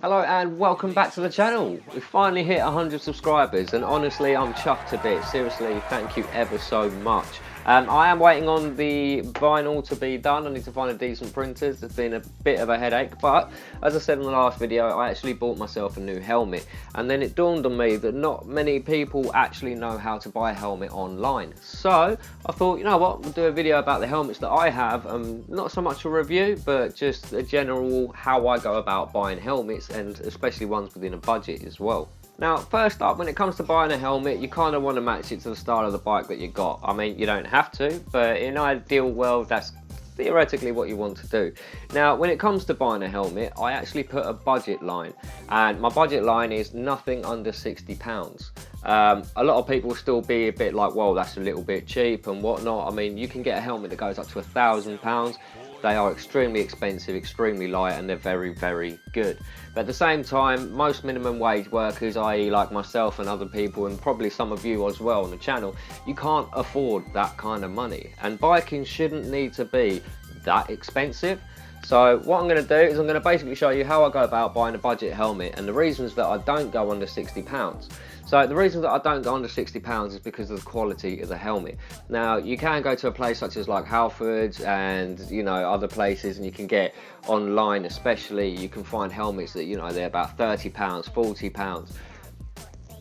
Hello and welcome back to the channel. We finally hit 100 subscribers and honestly I'm chuffed to bits. Seriously, thank you ever so much. I am waiting on the vinyl to be done. I need to find a decent printer. It's been a bit of a headache, but as I said in the last video, I actually bought myself a new helmet, and then it dawned on me that not many people actually know how to buy a helmet online. So I thought, you know what, we'll do a video about the helmets that I have, not so much a review, but just a general how I go about buying helmets, and especially ones within a budget as well. Now, first up, when it comes to buying a helmet, you kind of want to match it to the style of the bike that you got. I mean, you don't have to, but in an ideal world, that's theoretically what you want to do. Now, when it comes to buying a helmet, I actually put a budget line, and my budget line is nothing under £60. A lot of people will still be a bit like, well, that's a little bit cheap and whatnot. I mean, you can get a helmet that goes up to £1,000. They are extremely expensive, extremely light, and they're very, very good. But at the same time, most minimum wage workers, i.e. like myself and other people, and probably some of you as well on the channel, you can't afford that kind of money. And biking shouldn't need to be that expensive. So what I'm going to do is I'm going to basically show you how I go about buying a budget helmet and the reasons that I don't go under £60. So the reason that I don't go under £60 is because of the quality of the helmet. Now, you can go to a place such as like Halfords and, you know, other places, and you can get online especially, you can find helmets that, you know, they're about £30, £40.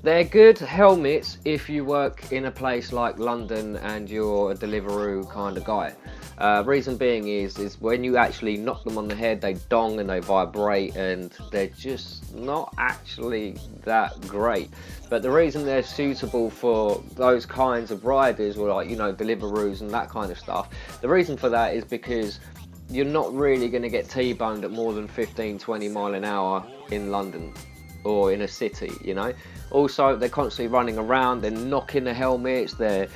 They're good helmets if you work in a place like London and you're a Deliveroo kind of guy. Reason being is when you actually knock them on the head, they dong and they vibrate, and they're just not actually that great. But the reason they're suitable for those kinds of riders, or like, you know, Deliveroos and that kind of stuff, the reason for that is because you're not really going to get T-boned at more than 15-20 mile an hour in London or in a city, you know. Also, they're constantly running around, they're knocking the helmets, they're,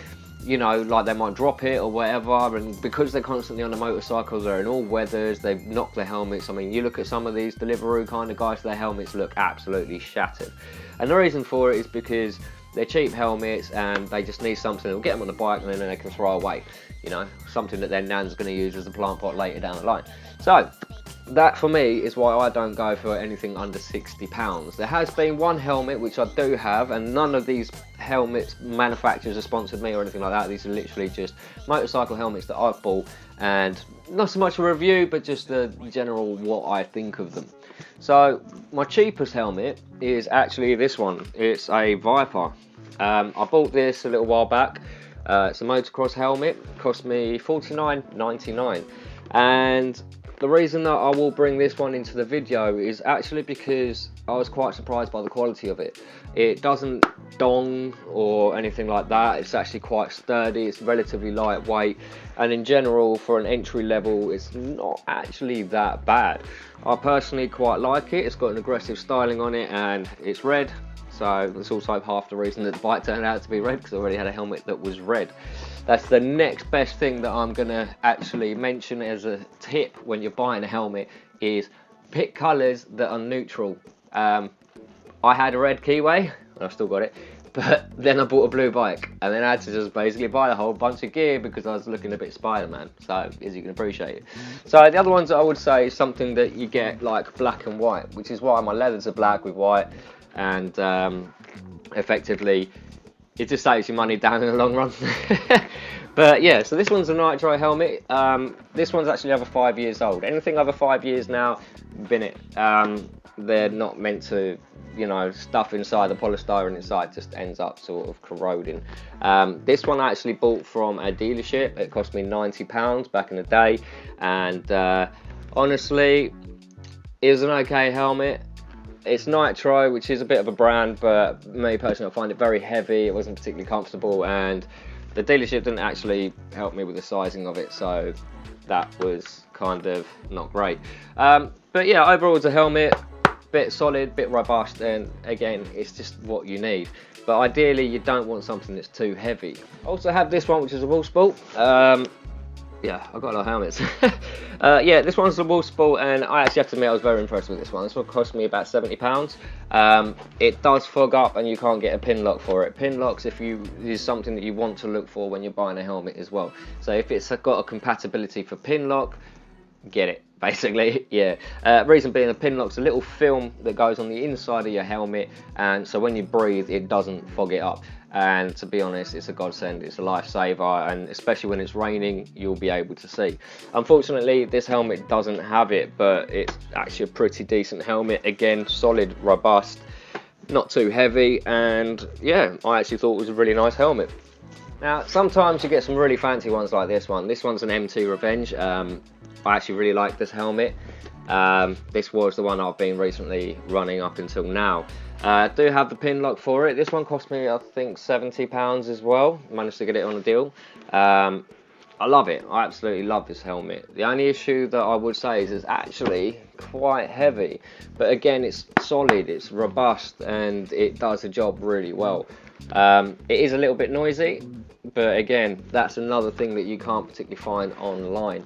you know, like they might drop it or whatever, and because they're constantly on a motorcycle, they're in all weathers, they knock their helmets. I mean, you look at some of these Deliveroo kind of guys, their helmets look absolutely shattered. And the reason for it is because they're cheap helmets and they just need something that will get them on the bike and then they can throw away, you know, something that their nan's going to use as a plant pot later down the line. So that for me is why I don't go for anything under £60. There has been one helmet which I do have, and none of these helmets manufacturers have sponsored me or anything like that. These are literally just motorcycle helmets that I've bought, and not so much a review but just the general what I think of them. So my cheapest helmet is actually this one. It's a Viper. I bought this a little while back. It's a motocross helmet. It cost me $49.99, and the reason that I will bring this one into the video is actually because I was quite surprised by the quality of it. It doesn't dong or anything like that. It's actually quite sturdy, it's relatively lightweight, and in general for an entry level it's not actually that bad. I personally quite like it. It's got an aggressive styling on it and it's red. So that's also half the reason that the bike turned out to be red, because I already had a helmet that was red. That's the next best thing that I'm going to actually mention as a tip when you're buying a helmet, is pick colours that are neutral. I had a red Keyway, and I've still got it, but then I bought a blue bike, and then I had to just basically buy a whole bunch of gear because I was looking a bit Spider-Man, so as you can appreciate it. So the other ones that I would say is something that you get like black and white, which is why my leathers are black with white, and effectively it just saves you money down in the long run. But yeah, so this one's a Nitro helmet. This one's actually over 5 years old. Anything over 5 years now, bin it. They're not meant to, you know, stuff inside, the polystyrene inside just ends up sort of corroding. This one I actually bought from a dealership. It cost me £90 back in the day, and honestly, it was an okay helmet. It's Nitro, which is a bit of a brand, but me personally I find it very heavy. It wasn't particularly comfortable, and the dealership didn't actually help me with the sizing of it, so that was kind of not great. But yeah, overall it's a helmet, bit solid, bit robust, and again, it's just what you need. But ideally you don't want something that's too heavy. Also have this one, which is a Wall Sport. Yeah, I've got a lot of helmets. Yeah, this one's a Wall Sport, and I actually have to admit I was very impressed with this one. This one cost me about £70. It does fog up and you can't get a pin lock for it. Pin locks is something that you want to look for when you're buying a helmet as well. So if it's got a compatibility for pin lock, get it. basically. Yeah. Reason being, the pin lock's a little film that goes on the inside of your helmet, and so when you breathe, it doesn't fog it up. And to be honest, it's a godsend, it's a lifesaver, and especially when it's raining, you'll be able to see. Unfortunately, this helmet doesn't have it, but it's actually a pretty decent helmet. Again, solid, robust, not too heavy, and yeah, I actually thought it was a really nice helmet. Now, sometimes you get some really fancy ones like this one. This one's an MT Revenge. I actually really like this helmet. This was the one I've been recently running up until now. I do have the pin lock for it. This one cost me, I think, £70 as well. Managed to get it on a deal. I love it. I absolutely love this helmet. The only issue that I would say is it's actually quite heavy. But again, it's solid, it's robust, and it does the job really well. It is a little bit noisy, but again, that's another thing that you can't particularly find online.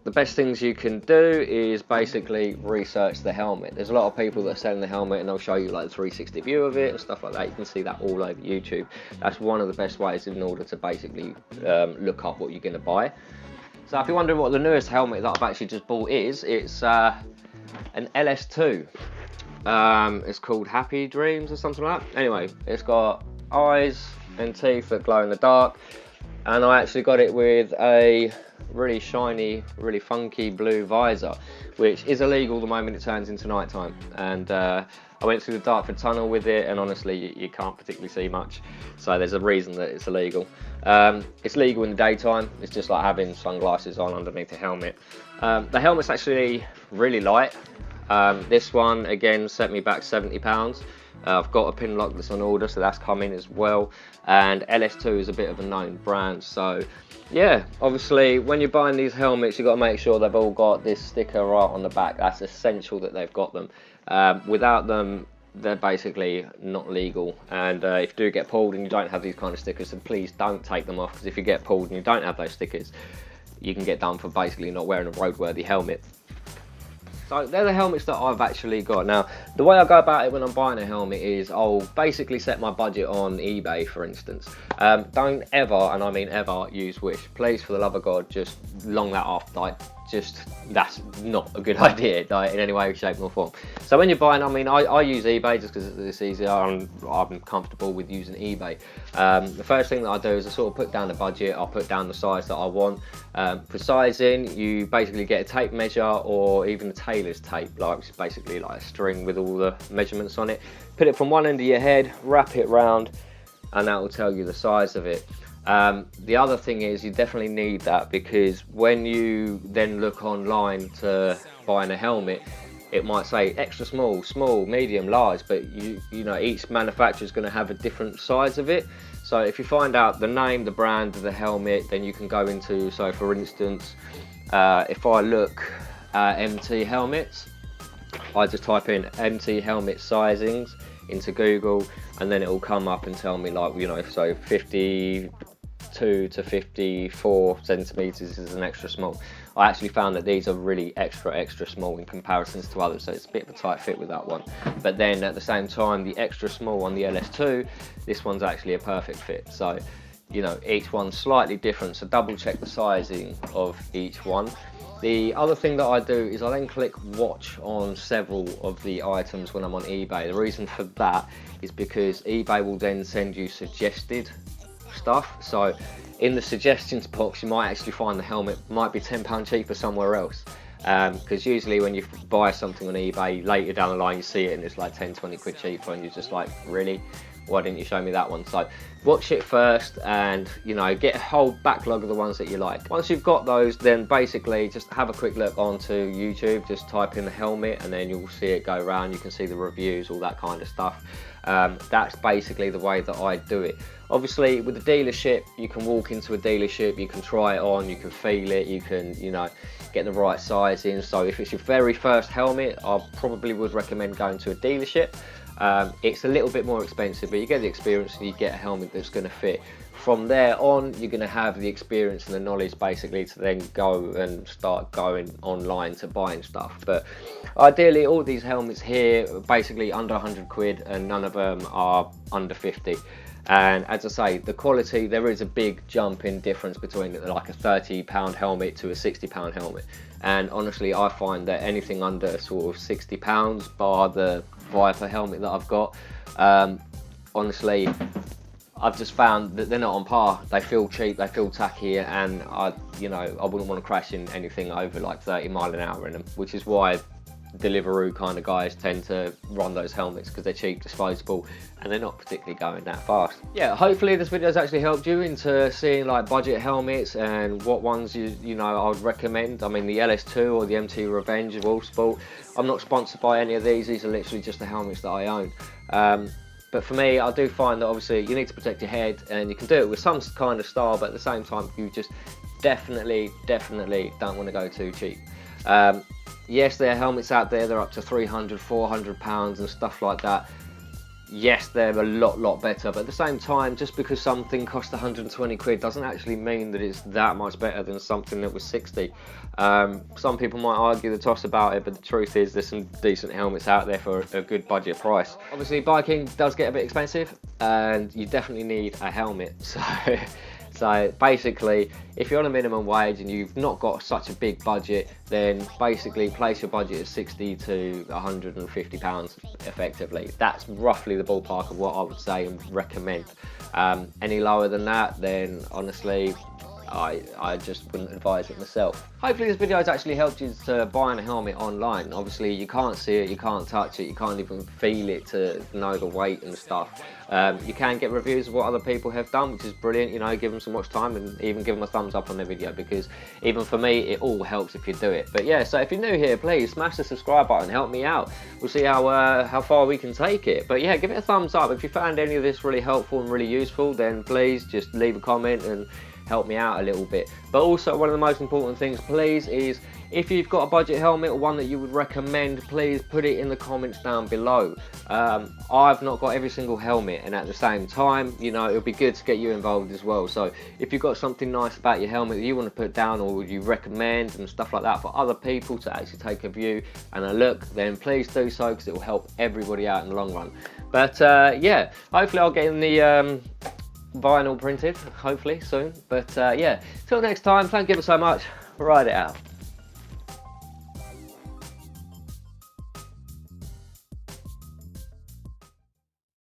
The best things you can do is basically research the helmet. There's a lot of people that are selling the helmet and they'll show you like the 360 view of it and stuff like that. You can see that all over YouTube. That's one of the best ways in order to basically look up what you're going to buy. So if you're wondering what the newest helmet that I've actually just bought is, it's an LS2. It's called Happy Dreams or something like that. Anyway, it's got eyes and teeth that glow in the dark, and I actually got it with a really shiny, really funky blue visor, which is illegal the moment it turns into nighttime. And I went through the Dartford Tunnel with it, and honestly, you can't particularly see much, so there's a reason that it's illegal. It's legal in the daytime. It's just like having sunglasses on underneath the helmet. The helmet's actually really light. This one again set me back £70. I've got a pin lock that's on order, so that's coming as well. And LS2 is a bit of a known brand, so yeah, obviously when you're buying these helmets, you've got to make sure they've all got this sticker right on the back. That's essential that they've got them. Without them, they're basically not legal. And if you do get pulled and you don't have these kind of stickers, then please don't take them off, because if you get pulled and you don't have those stickers, you can get done for basically not wearing a roadworthy helmet. So they're the helmets that I've actually got. Now, the way I go about it when I'm buying a helmet is I'll basically set my budget on eBay, for instance. Don't ever, and I mean ever, use Wish. Please, for the love of God, just long that off. Like, that's not a good idea, like, in any way, shape or form. So when you're buying, I mean, I use eBay just because it's easier, and I'm comfortable with using eBay. The first thing that I do is I sort of put down the budget. I'll put down the size that I want. For sizing, you basically get a tape measure, or even a tailor's tape, like, which is basically like a string with all the measurements on it. Put it from one end of your head, wrap it round, and that will tell you the size of it. The other thing is you definitely need that, because when you then look online to buying a helmet, it might say extra small, small, medium, large, but you know each manufacturer is going to have a different size of it. So if you find out the name, the brand of the helmet, then you can go into, so for instance, if I look at MT helmets, I just type in MT helmet sizings into Google, and then it will come up and tell me, like, you know, so 52 to 54 centimeters is an extra small. I actually found that these are really extra small in comparisons to others, so it's a bit of a tight fit with that one. But then at the same time, the extra small on the LS2, this one's actually a perfect fit. So, you know, each one's slightly different, so double check the sizing of each one. The other thing that I do is I then click watch on several of the items when I'm on eBay. The reason for that is because eBay will then send you suggested stuff. So in the suggestions box, you might actually find the helmet might be £10 cheaper somewhere else. Because usually when you buy something on eBay, later down the line you see it and it's like 10-20 quid cheaper, and you're just like, really? Why didn't you show me that one? So watch it first, and you know, get a whole backlog of the ones that you like. Once you've got those, then basically just have a quick look onto YouTube, just type in the helmet, and then you'll see it go around. You can see the reviews, all that kind of stuff. That's basically the way that I do it. Obviously with the dealership, you can walk into a dealership, you can try it on, you can feel it, you can, you know, get the right size in. So if it's your very first helmet, I probably would recommend going to a dealership. It's a little bit more expensive, but you get the experience and you get a helmet that's going to fit. From there on, you're going to have the experience and the knowledge basically to then go and start going online to buying stuff. But ideally, all these helmets here are basically under 100 quid, and none of them are under 50. And as I say, the quality, there is a big jump in difference between like a £30 helmet to a £60 helmet. And honestly, I find that anything under sort of £60, bar the Viper helmet that I've got, honestly, I've just found that they're not on par. They feel cheap, they feel tacky, and I wouldn't want to crash in anything over like 30 mile an hour in them, which is why Deliveroo kind of guys tend to run those helmets, because they're cheap, disposable, and they're not particularly going that fast. Yeah, hopefully this video has actually helped you into seeing like budget helmets and what ones I would recommend. I mean, the LS2 or the MT Revenge of All Sport. I'm not sponsored by any of these are literally just the helmets that I own. But for me, I do find that obviously you need to protect your head, and you can do it with some kind of style, but at the same time you just definitely don't want to go too cheap. Yes, there are helmets out there, they're up to £300-400 and stuff like that. Yes, they're a lot better, but at the same time, just because something costs 120 quid doesn't actually mean that it's that much better than something that was 60. Some people might argue the toss about it, but the truth is there's some decent helmets out there for a good budget price. Obviously, biking does get a bit expensive, and you definitely need a helmet. So basically, if you're on a minimum wage and you've not got such a big budget, then basically place your budget at £60 to £150 effectively. That's roughly the ballpark of what I would say and recommend. Any lower than that, then honestly, I just wouldn't advise it myself. Hopefully this video has actually helped you to buying a helmet online. Obviously you can't see it, you can't touch it, you can't even feel it to know the weight and stuff. You can get reviews of what other people have done, which is brilliant. Give them some watch time and even give them a thumbs up on their video, because even for me it all helps if you do it. But yeah, so if you're new here, please smash the subscribe button, help me out. We'll see how far we can take it. But yeah, give it a thumbs up. If you found any of this really helpful and really useful, then please just leave a comment and help me out a little bit. But also, one of the most important things, please, is if you've got a budget helmet or one that you would recommend, please put it in the comments down below. I've not got every single helmet, and at the same time, it'll be good to get you involved as well. So if you've got something nice about your helmet that you want to put down, or you recommend and stuff like that for other people to actually take a view and a look, then please do so, because it will help everybody out in the long run. But yeah, hopefully I'll get in the vinyl printed, hopefully soon. But yeah, till next time, thank you so much. Ride it out.